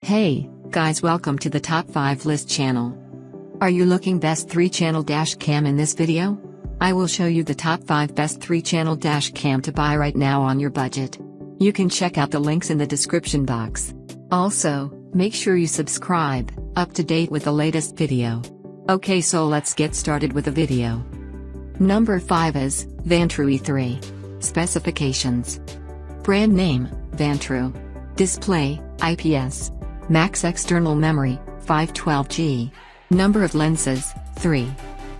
Hey, guys, welcome to the Top 5 List channel. Are you looking best 3-channel dash cam in this video? I will show you the top 5 best 3-channel dash cam to buy right now on your budget. You can check out the links in the description box. Also, make sure you subscribe, up to date with the latest video. Okay, so let's get started with the video. Number 5 is vantrue E3. Specifications. Brand name, vantrue. Display, IPS. Max external memory, 512GB. Number of lenses, 3.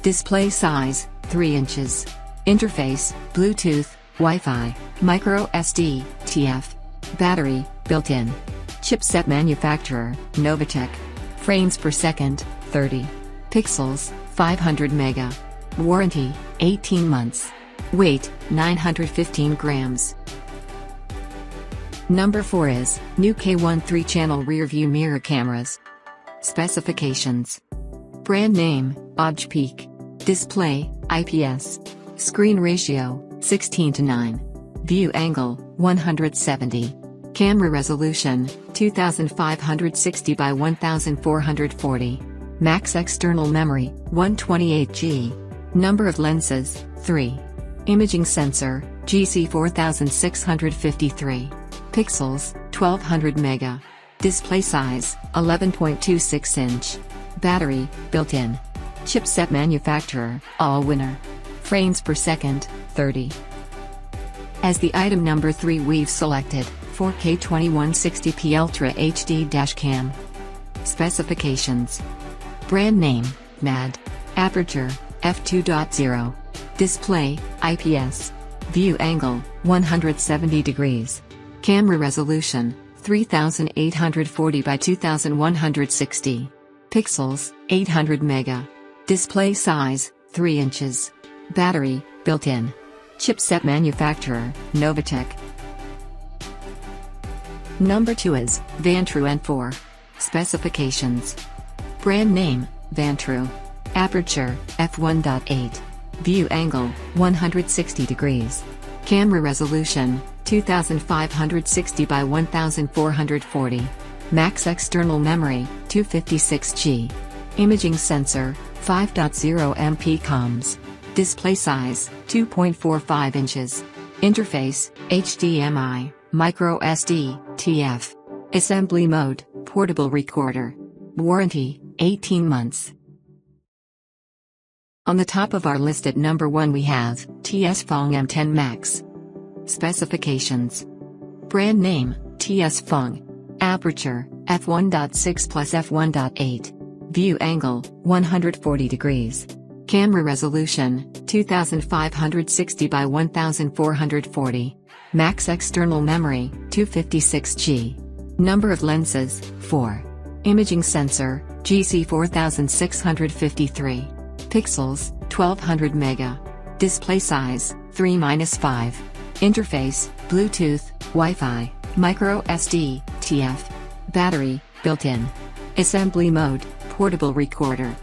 Display size, 3 inches. Interface, Bluetooth, Wi-Fi, micro SD, TF. Battery, built-in. Chipset manufacturer, Novatech. Frames per second, 30. Pixels, 500 mega. Warranty, 18 months. Weight, 915 grams. Number 4 is new K1 3-channel rear-view mirror cameras. Specifications. Brand name, Peak. Display, IPS. Screen ratio, 16:9. View angle, 170. Camera resolution, 2560 by 1440. Max external memory, 128GB. Number of lenses, 3. Imaging sensor, GC4653. Pixels, 1200 mega. Display size, 11.26 inch. Battery, built-in. Chipset manufacturer, Allwinner. Frames per second, 30. As the item number 3, we've selected 4K 2160p Ultra HD dash cam. Specifications. Brand name, MAD. Aperture, f2.0. Display, IPS. View angle, 170 degrees. Camera resolution, 3840 by 2160. Pixels, 800 mega. Display size, 3 inches. Battery, built-in. Chipset manufacturer, Novatech. Number 2 is vantrue N4. Specifications. Brand name, vantrue. Aperture, f1.8. View angle, 160 degrees. Camera resolution, 2560 by 1440. Max external memory, 256GB. Imaging sensor, 5.0 MP comms. Display size, 2.45 inches. Interface, HDMI, micro SD, TF. Assembly mode, portable recorder. Warranty, 18 months. On the top of our list at number 1 we have TS Fong M10 Max. Specifications. Brand name, TS Fong. Aperture, f1.6 plus f1.8. View angle, 140 degrees. Camera resolution, 2560 by 1440. Max external memory, 256GB. Number of lenses, 4. Imaging sensor, GC4653. Pixels, 1200 mega. Display size, 3-5. Interface, Bluetooth, Wi-Fi, micro SD, TF. Battery, built-in. Assembly mode, portable recorder.